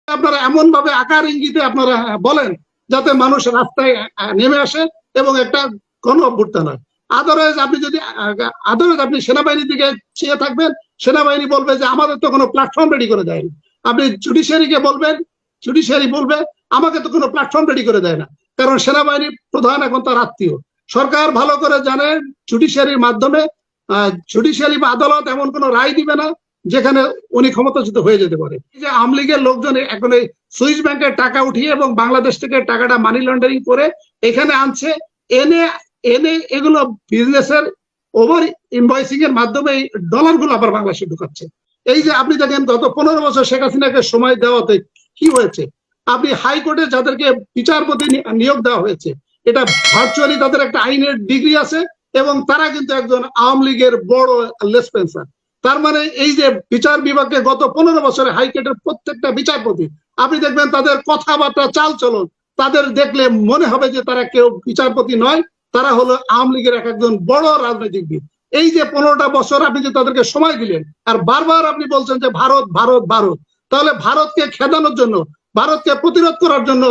আপনারা এমন ভাবে আকার ইঙ্গিতে আপনারা বলেন যাতে মানুষ রাস্তায় নেমে আসে এবং একটা গণ অভ্যুত্থান হয়। আদারওয়াইজ আপনি সেনাবাহিনীর দিকে চেয়ে থাকবেন, সেনাবাহিনী বলবে যে আমাদের তো কোনো প্ল্যাটফর্ম রেডি করে দেয়নি। আপনি জুডিশিয়ারিকে বলবেন, জুডিশিয়ারি বলবে আমাকে তো কোনো প্ল্যাটফর্ম রেডি করে দেয় না, কারণ সেনাবাহিনী প্রধান এখন তার আত্মীয়। সরকার ভালো করে জানে জুডিশিয়ারির মাধ্যমে জুডিশিয়ারি বা আদালত এমন কোনো রায় দিবে না যেখানে উনি ক্ষমতাচ্যুত হয়ে যেতে পারে। যে আওয়ামী লীগের লোকজন এখন এই সুইস ব্যাংকের টাকা উঠিয়ে এবং বাংলাদেশ থেকে টাকাটা মানি লন্ডারিং করে এখানে আনছে, এনে এনে এগুলো বিজনেসের ওভার ইনভয়েসিং এর মাধ্যমে এই ডলারগুলো আবার বাংলাদেশে ঢুকাচ্ছে। এই যে আপনি দেখেন গত 15 বছর শেখ হাসিনাকে সময় দেওয়াতে কি হয়েছে, আপনি হাইকোর্টে যাদেরকে বিচারপতি নিয়োগ দেওয়া হয়েছে এটা ভার্চুয়ালি তাদের একটা আইনের ডিগ্রি আছে এবং তারা কিন্তু একজন আওয়ামী লীগের বড় লেসপেন্সার। তার মানে এই যে বিচার বিভাগে গত 15 বছরে হাইকোর্টের প্রত্যেকটা বিচারপতি আপনি দেখবেন তাদের কথাবার্তা চাল চলন তাদের দেখলে মনে হবে যে তারা কেউ বিচারপতি নয়, তারা হলো আওয়ামী লীগের একজন বড় রাজনৈতিকবিদ। এই যে 15টা বছর আপনি যে তাদেরকে সময় দিলেন আর বারবার আপনি বলছেন যে ভারত ভারত ভারত, তাহলে ভারতকে খেদানোর জন্য, ভারতকে প্রতিরোধ করার জন্য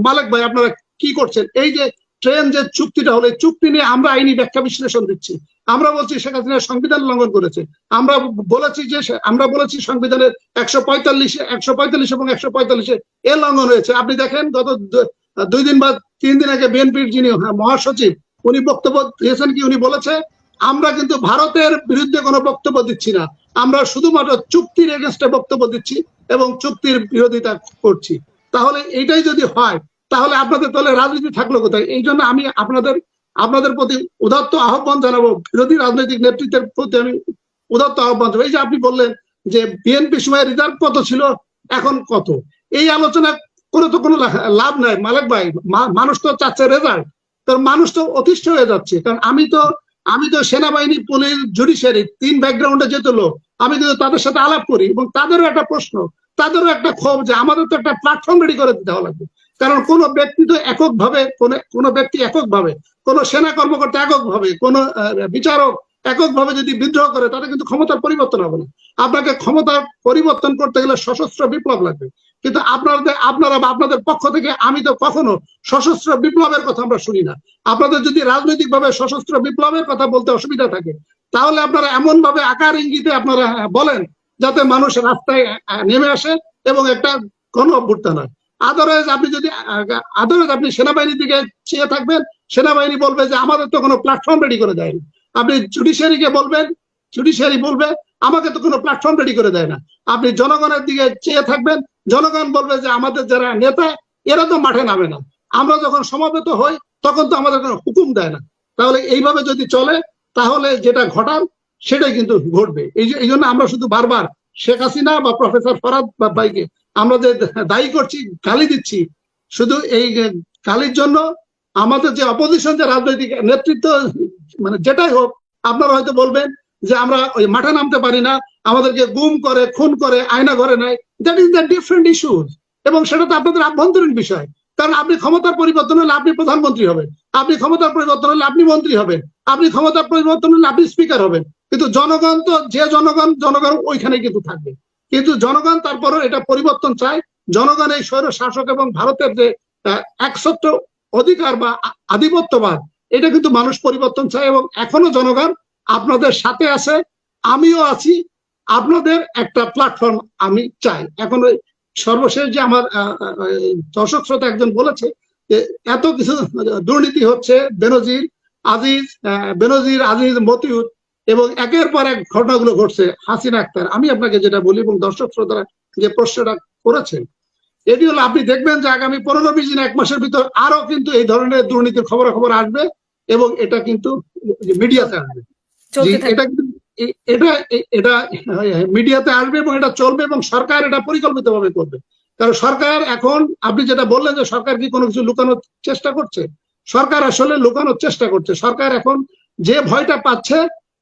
মালেক ভাই আপনারা কি করছেন? এই যে ট্রেন যে চুক্তিটা হলো, চুক্তি নিয়ে আমরা আইনি ব্যাখ্যা বিশ্লেষণ দিচ্ছি। আমরা বলছি শেখ হাসিনা সংবিধান লঙ্ঘন করেছে। আমরা বলেছি সংবিধানের 145 এবং 145 এ লঙ্ঘন হয়েছে। আপনি দেখেন গত 2 দিন বা 3 দিন আগে বিএনপির যিনি মহাসচিব উনি বক্তব্য দিয়েছেন কি, উনি বলেছে আমরা কিন্তু ভারতের বিরুদ্ধে কোনো বক্তব্য দিচ্ছি না, আমরা শুধুমাত্র চুক্তির এগেনস্টে বক্তব্য দিচ্ছি এবং চুক্তির বিরোধিতা করছি। তাহলে এইটাই যদি হয় তাহলে আপনাদের দলে রাজনীতি থাকলো কোথায়? এই জন্য আমি আপনাদের প্রতি উদাত্ত আহ্বান জানাবো, বিরোধী রাজনৈতিক নেতৃত্বের প্রতি আমি উদাত্ত আহ্বান জানাবো। এই যে আপনি বললেন যে বিএনপি সময় রিজার্ভ কত ছিল এখন কত, এই আলোচনা করে তো কোনো লাভ নাই মালেক ভাই। মানুষ তো চাচ্ছে রেজাল্ট, কারণ মানুষ তো অতিষ্ঠ হয়ে যাচ্ছে। কারণ আমি তো সেনাবাহিনী, পুলিশ, জুডিশিয়ারি 3 ব্যাকগ্রাউন্ডে যেত লোক, আমি কিন্তু তাদের সাথে আলাপ করি এবং তাদেরও একটা প্রশ্ন, তাদেরও একটা ক্ষোভ যে আমাদের তো একটা প্ল্যাটফর্ম রেডি করে দিতে লাগবে। কারণ কোন ব্যক্তি তো এককভাবে, কোন ব্যক্তি এককভাবে, কোন সেনা কর্মকর্তা এককভাবে, কোন বিচারক এককভাবে যদি বিদ্রোহ করে তাতে কিন্তু ক্ষমতার পরিবর্তন হবে না। আপনাকে ক্ষমতার পরিবর্তন করতে গেলে সশস্ত্র বিপ্লব লাগবে। কিন্তু আপনাদের পক্ষ থেকে আমি তো কখনো সশস্ত্র বিপ্লবের কথা আমরা শুনি না। আপনাদের যদি রাজনৈতিকভাবে সশস্ত্র বিপ্লবের কথা বলতে অসুবিধা থাকে তাহলে আপনারা এমন ভাবে আকার ইঙ্গিতে আপনারা বলেন যাতে মানুষ রাস্তায় নেমে আসে এবং একটা গণ অভ্যুত্থান হয়। আদারওয়াইজ আপনি সেনাবাহিনীর দিকে চেয়ে থাকবেন, সেনাবাহিনী বলবে যে আমাদের তো কোনো প্ল্যাটফর্ম রেডি করে দেয়নি। আপনি জুডিশিয়ারিকে বলবেন, জুডিশিয়ারি বলবে আমাকে তো কোনো প্ল্যাটফর্ম রেডি করে দেয় না। আপনি জনগণের দিকে চেয়ে থাকবেন, জনগণ বলবে যে আমাদের যারা নেতা এরা তো মাঠে নামে না, আমরা যখন সমাবেত হই তখন তো আমাদের কোনো হুকুম দেয় না। তাহলে এইভাবে যদি চলে তাহলে যেটা ঘটার সেটাই কিন্তু ঘটবে। এই জন্য আমরা শুধু বারবার শেখ হাসিনা বা প্রফেসর ফরহাদ ভাইকে আমরা যে দায়ী করছি, গালি দিচ্ছি, শুধু এই গালির জন্য আমাদের যে অপোজিশন, যে রাজনৈতিক নেতৃত্ব, মানে যেটাই হোক, আপনারা হয়তো বলবেন যে আমরা ওই মাঠে নামতে পারি না, আমাদেরকে গুম করে, খুন করে, আয়না ঘরে নেয়। That is the different issues, এবং সেটা তো আপনাদের আভ্যন্তরীণ বিষয়। কারণ আপনি ক্ষমতার পরিবর্তন হলে আপনি প্রধানমন্ত্রী হবেন, আপনি ক্ষমতার পরিবর্তন হলে আপনি মন্ত্রী হবেন, আপনি ক্ষমতার পরিবর্তন হলে আপনি স্পিকার হবেন। কিন্তু জনগণ তো যে জনগণ ওইখানে কিন্তু থাকবে। কিন্তু জনগণ তারপরও এটা পরিবর্তন চায়। জনগণ এই স্বৈর শাসক এবং ভারতের যে একচ্ছত্র অধিকার বা আধিপত্যবাদ, এটা কিন্তু মানুষ পরিবর্তন চায় এবং এখনো জনগণ আপনাদের সাথে আছে, আমিও আছি। আপনাদের একটা প্ল্যাটফর্ম আমি চাই। এখন সর্বশেষ যে আমার দর্শক শ্রোতা একজন বলেছে যে এত কিছু দুর্নীতি হচ্ছে, বেনজির আজিজ, মতিউর এবং একের পর এক ঘটনাগুলো ঘটছে, হাসিনা আক্তার। আমি আপনাকে যেটা বলি এবং দর্শক শ্রোতারা যে প্রশ্নটা করেছেন এটি হলো, আপনি দেখবেন যে আগামী 15-20 দিন, 1 মাসের ভিতর আরো কিন্তু এই ধরনের দুর্নীতির খবর আসবে এবং এটা কিন্তু মিডিয়াতে আসবে। এটা মিডিয়াতে আসবে এবং এটা চলবে এবং সরকার এটা পরিকল্পিতভাবে করবে। কারণ সরকার এখন, আপনি যেটা বললেন যে সরকার কি কোনো কিছু লুকানোর চেষ্টা করছে, সরকার আসলে লুকানোর চেষ্টা করছে। সরকার এখন যে ভয়টা পাচ্ছে,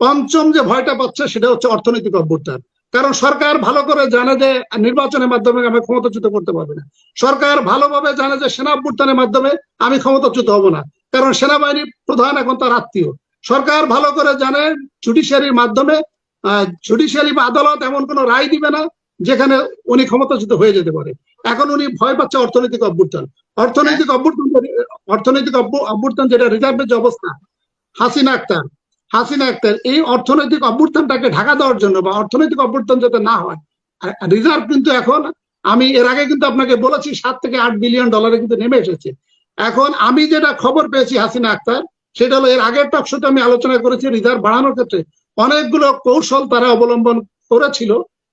পঞ্চম যে ভয়টা পাচ্ছে সেটা হচ্ছে অর্থনৈতিক অভ্যুত্থান। কারণ সরকার ভালো করে জানে যে নির্বাচনের মাধ্যমে আমি ক্ষমতাচ্যুত করতে পারবে না। সরকার ভালোভাবে জানে যে সেনা অভ্যুত্থানের মাধ্যমে আমি ক্ষমতাচ্যুত হব না, কারণ সেনাবাহিনী প্রধান এখন তার আত্মীয়। সরকার ভালো করে জানে জুডিশিয়ারির মাধ্যমে জুডিশিয়ারি বা আদালত এমন কোনো রায় দিবে না যেখানে উনি ক্ষমতাচ্যুত হয়ে যেতে পারে। এখন উনি ভয় পাচ্ছে অর্থনৈতিক অভ্যুত্থান। অর্থনৈতিক অভ্যুত্থান যেটা রিজার্ভের যে অবস্থা, হাসিনা আক্তার এই অর্থনৈতিক অভ্যুত্থানটাকে ঢাকা দেওয়ার জন্য বা অর্থনৈতিক অভ্যুত্থান যাতে না হয়, রিজার্ভ কিন্তু এখন, আমি এর আগে কিন্তু আপনাকে বলেছি 7 থেকে 8 বিলিয়ন ডলারে কিন্তু নেমে এসেছে। এখন আমি যেটা খবর পেয়েছি হাসিনা আক্তার, সেটা হলো এর আগের টকশোতে আমি আলোচনা করেছি রিজার্ভ বাড়ানোর ক্ষেত্রে অনেকগুলো কৌশল তারা অবলম্বন করেছিল,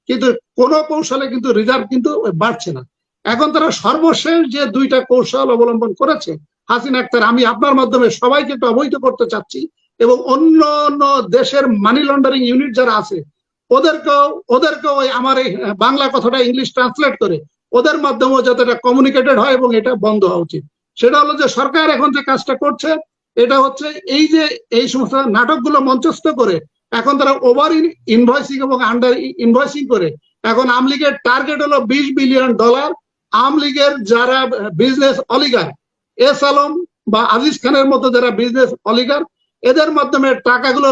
কিন্তু কোন কৌশলে কিন্তু রিজার্ভ কিন্তু বাড়ছে না। এখন তারা সর্বশেষ যে 2টা কৌশল অবলম্বন করেছে হাসিনা আক্তার, আমি আপনার মাধ্যমে সবাইকে একটু অবহিত করতে চাচ্ছি, এবং অন্য অন্য দেশের মানি লন্ডারিং ইউনিট যারা আছে ওদেরকেও ওই আমার এই বাংলা কথাটা ইংলিশ ট্রান্সলেট করে ওদের মাধ্যমেও যাতে এটা কমিউনিকেটেড হয় এবং এটা বন্ধ হওয়া উচিত। সেটা হলো যে সরকার এখন যে কাজটা করছে এটা হচ্ছে এই যে এই সমস্ত নাটকগুলো মঞ্চস্থ করে এখন তারা ওভার ইনভয়েসিং এবং আন্ডার ইনভয়েসিং করে এখন আওয়ামী লীগের টার্গেট হলো 20 বিলিয়ন ডলার। আওয়ামী লীগের যারা বিজনেস অলিগার, এস আলম বা আজিজ খানের মতো যারা বিজনেস অলিগার, এদের মাধ্যমে টাকাগুলো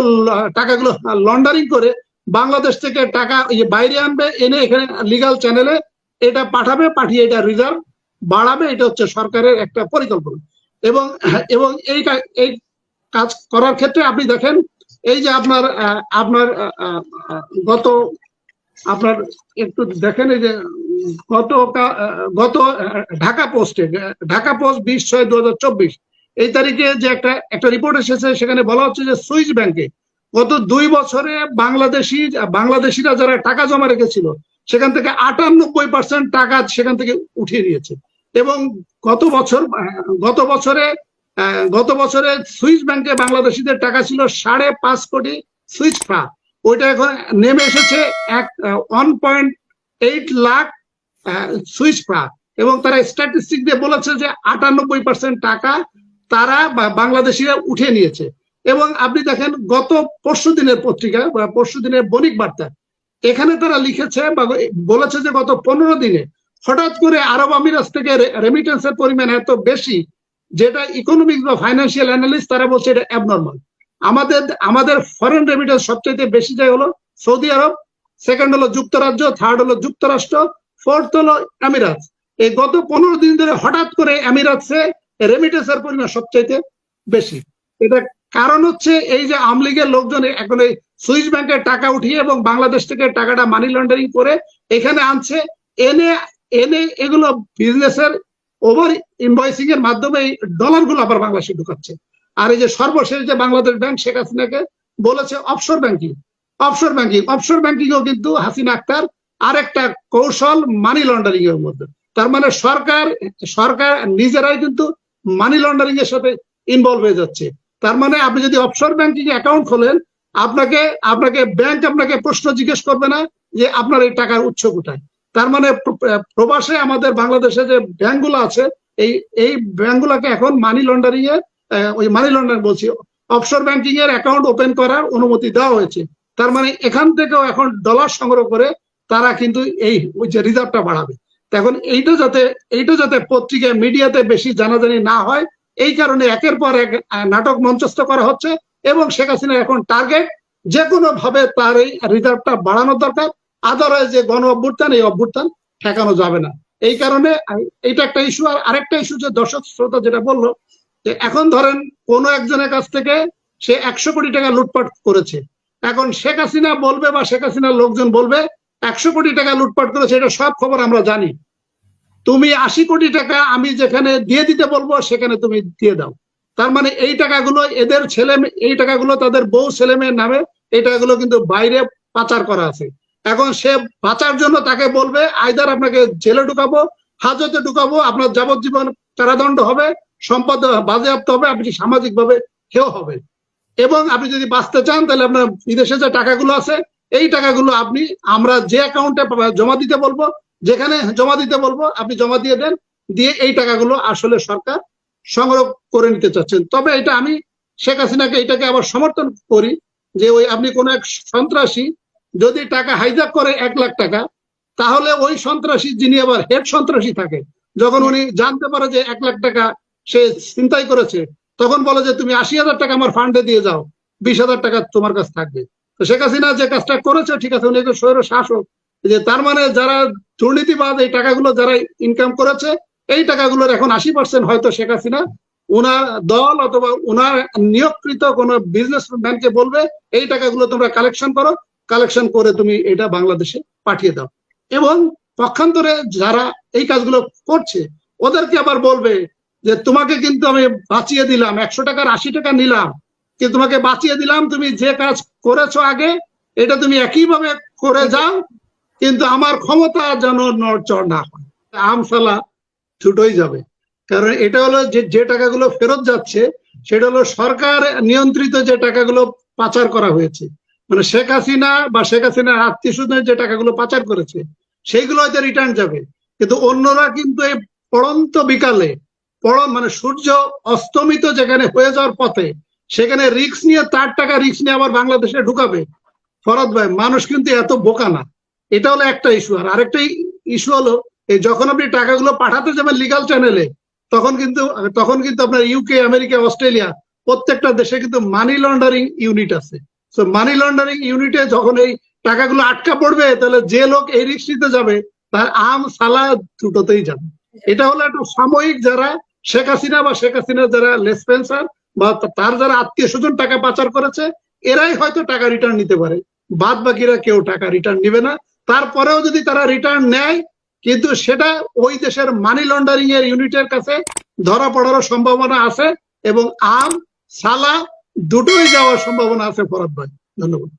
লন্ডারিং করে বাংলাদেশ থেকে টাকা বাইরে আনবে, এনে এখানে লিগাল চ্যানেলে এটা পাঠাবে, পাঠিয়ে এটা রিজার্ভ বাড়াবে। এটা হচ্ছে সরকারের একটা পরিকল্পনা। এবং এবং এই কাজ করার ক্ষেত্রে আপনি দেখেন এই যে আপনার আপনার একটু দেখেন এই যে গত ঢাকা পোস্ট 20/6/2024 এই তারিখে যে একটা রিপোর্ট এসেছে, সেখানে বলা হচ্ছে যে সুইস ব্যাংকে গত 2 বছরে বাংলাদেশিরা যারা টাকা জমা রেখেছিল সেখান থেকে 98% টাকা সেখান থেকে উঠিয়ে নিয়েছে। এবং গত বছরে সুইস ব্যাংকে বাংলাদেশিদের টাকা ছিল 5.5 কোটি সুইস ফ্রাঙ্ক, ওইটা এখন নেমে এসেছে 1.8 লাখ সুইস ফ্রাঙ্ক। এবং তারা স্ট্যাটিস্টিক দিয়ে বলেছে যে 98% টাকা তারা বাংলাদেশিরা উঠে নিয়েছে। এবং আপনি দেখেন গত পরশুদিনের পত্রিকা বা পরশুদিনের বণিক বার্তা, এখানে তারা লিখেছে বা বলেছে যে গত 15 দিনে হঠাৎ করে আরব আমিরাত থেকে রেমিটেন্সের পরিমাণ এত বেশি, যেটা ইকোনমিক্স বা ফাইন্যান্সিয়াল অ্যানালিস্ট তারা বলছে এটা অ্যাবনর্মাল। আমাদের ফরেন রেমিটেন্স সবচেয়ে বেশি যায় হলো সৌদি আরব, সেকেন্ড হলো যুক্তরাজ্য, থার্ড হলো যুক্তরাষ্ট্র, ফোর্থ হলো আমিরাত। এই গত 15 দিন ধরে হঠাৎ করে আমিরাতসে রেমিটেন্সের পরিমাণ সবচেয়ে বেশি। এটা কারণ হচ্ছে এই যে আওয়ামী লীগের লোকজন এখন এই সুইস ব্যাংকের টাকা উঠিয়ে এবং বাংলাদেশ থেকে টাকাটা মানি লন্ডারিং করে এখানে আনছে, এনে এগুলো বিজনেসের ওভার ইনভয়েসিং এর মাধ্যমে এই ডলারগুলো আবার বাংলাদেশে ঢুকাচ্ছে। আর এই যে সর্বশেষ যে বাংলাদেশ ব্যাংক শেখ হাসিনাকে বলেছে অফশোর ব্যাংকিংও কিন্তু হাসিনা আক্তার আরেকটা কৌশল মানি লন্ডারিং এর মধ্যে। তার মানে সরকার নিজেরাই কিন্তু মানি লন্ডারিং এর সাথে ইনভলভ হয়ে যাচ্ছে। তার মানে আপনি যদি অফশোর ব্যাংকিং অ্যাকাউন্ট খোলেন, আপনাকে ব্যাংক আপনাকে প্রশ্ন জিজ্ঞেস করবে না যে আপনার এই টাকার উৎস কোথায়। তার মানে প্রবাসে আমাদের বাংলাদেশে যে ব্যাংকগুলো আছে এই ব্যাংকগুলোকে এখন মানি লন্ডারিং এর বলছি অফশোর ব্যাংকিং এর অ্যাকাউন্ট ওপেন করার অনুমতি দেওয়া হয়েছে। তার মানে এখান থেকেও এখন ডলার সংগ্রহ করে তারা কিন্তু ওই যে রিজার্ভটা বাড়াবে। এখন এইটা যাতে পত্রিকায় মিডিয়াতে বেশি জানাজানি না হয়, এই কারণে একের পর এক নাটক মঞ্চস্থ করা হচ্ছে। এবং শেখ হাসিনার এখন টার্গেট যে কোনো ভাবে তার এই রিজার্ভটা বাড়ানোর দরকার, আদারওয়াইজ যে গণ অভ্যুত্থান এই অভ্যুত্থান ঠেকানো যাবে না। এই কারণে এইটা একটা ইস্যু। আর আরেকটা ইস্যু যে দর্শক শ্রোতা যেটা বললো, যে এখন ধরেন কোন একজনের কাছ থেকে সে 100 কোটি টাকা লুটপাট করেছে, এখন শেখ হাসিনা বলবে বা শেখ হাসিনার লোকজন বলবে 100 কোটি টাকা লুটপাট করেছে, এটা সব খবর আমরা জানি, তুমি 80 কোটি টাকা আমি যেখানে দিয়ে দিতে বলবো সেখানে তুমি দিয়ে দাও। তার মানে এই টাকাগুলো এই টাকাগুলো তাদের বউ ছেলে মেয়ের নামে এই টাকাগুলো কিন্তু বাইরে পাচার করা আছে। এখন সে বাঁচার জন্য তাকে বলবে আইদার আপনাকে জেলে ঢুকাবো, হাজতে ঢুকাবো, আপনার যাবজ্জীবন কারাদণ্ড হবে, সম্পদ বাজেয়াপ্ত হবে, আপনি সামাজিক ভাবে হেয় হবে। এবং আপনি যদি বাঁচতে চান তাহলে আপনার বিদেশে যে টাকাগুলো আছে এই টাকাগুলো আমরা যে অ্যাকাউন্টে জমা দিতে বলবো, যেখানে জমা দিতে বলবো আপনি জমা দিয়ে দেন, দিয়ে এই টাকাগুলো আসলে সরকার সংগ্রহ করে নিতে চাচ্ছেন। তবে এটা আমি শেখ হাসিনাকে এটাকে আবার সমর্থন করি যে ওই আপনি কোন এক সন্ত্রাসী যদি টাকা হাইজ্যাক করে 1 লাখ টাকা, তাহলে ওই সন্ত্রাসী যিনি আবার হেড সন্ত্রাসী থাকে, যখন উনি জানতে পারে যে 1 লাখ টাকা সে ছিনতাই করেছে, তখন বলে যে তুমি 80,000 টাকা আমার ফান্ডে দিয়ে যাও, 20,000 টাকা তোমার কাছে থাকবে। তো শেখ হাসিনা যে কাজটা করেছে ঠিক আছে, উনি স্বৈর শাসক, যে তার মানে যারা দুর্নীতিবাদ এই টাকাগুলো যারা ইনকাম করেছে, এই টাকাগুলোর এখন 80% হয়তো শেখ হাসিনা ওনার দল অথবা ওনার নিয়োগকৃত কোন বিজনেসম্যানকে বলবে এই টাকাগুলো তোমরা কালেকশন করো, কালেকশন করে তুমি এটা বাংলাদেশে পাঠিয়ে দাও। এবং পক্ষান্তরে যারা এই কাজগুলো করছে ওদেরকে আবার বলবে যে তোমাকে কিন্তু আমি বাঁচিয়ে দিলাম, 100 টাকার 80 টাকা নিলাম, কিন্তু তোমাকে বাঁচিয়ে দিলাম, তুমি যে কাজ করেছো আগে এটা তুমি একইভাবে করে যাও, কিন্তু আমার ক্ষমতা যেন নড়চড় না হয়। আমসালা ছুটোই যাবে। কারণ এটা হলো যে টাকাগুলো ফেরত যাচ্ছে সেটা হলো সরকার নিয়ন্ত্রিত যে টাকাগুলো পাচার করা হয়েছে, মানে শেখ হাসিনা বা শেখ হাসিনার আত্মীয় স্বজনের যে টাকাগুলো পাচার করেছে সেইগুলো হয়তো রিটার্ন যাবে, কিন্তু অন্যরা কিন্তু এই পড়ন্ত বিকালে মানে সূর্য অস্তমিত যেখানে হয়ে যাওয়ার পথে সেখানে রিস্ক নিয়ে তার টাকা রিস্ক নিয়ে আবার বাংলাদেশে ঢুকাবে। ফরদ ভাই, মানুষ কিন্তু এত বোকা না। এটা হলো একটা ইস্যু। আর আরেকটা ইস্যু হলো এই যখন আপনি টাকাগুলো পাঠাতে যাবেন লিগাল চ্যানেলে, তখন কিন্তু আপনার ইউকে, আমেরিকা, অস্ট্রেলিয়া প্রত্যেকটা দেশে কিন্তু মানি লন্ডারিং ইউনিট আছে। তো মানি লন্ডারিং ইউনিটে যখন এই টাকাগুলো আটকা পড়বে, তাহলে যে লোক এই রিস্ক নিতে যাবে তার আম সালা দুটোতেই যাবে। এটা হলো একটা সাময়িক, যারা শেখ হাসিনা বা শেখ হাসিনার যারা লেসপেন্সার বা তার যারা আত্মীয় স্বজন টাকা পাচার করেছে এরাই হয়তো টাকা রিটার্ন নিতে পারে, বাদ বাকিরা কেউ টাকা রিটার্ন নিবে না। তারপরেও যদি তারা রিটার্ন নেয়, কিন্তু সেটা ওই দেশের মানি লন্ডারিং এর ইউনিটের কাছে ধরা পড়ারও সম্ভাবনা আছে এবং আম সালা দুটোই যাওয়ার সম্ভাবনা আছে। ফরদ ভাই, ধন্যবাদ।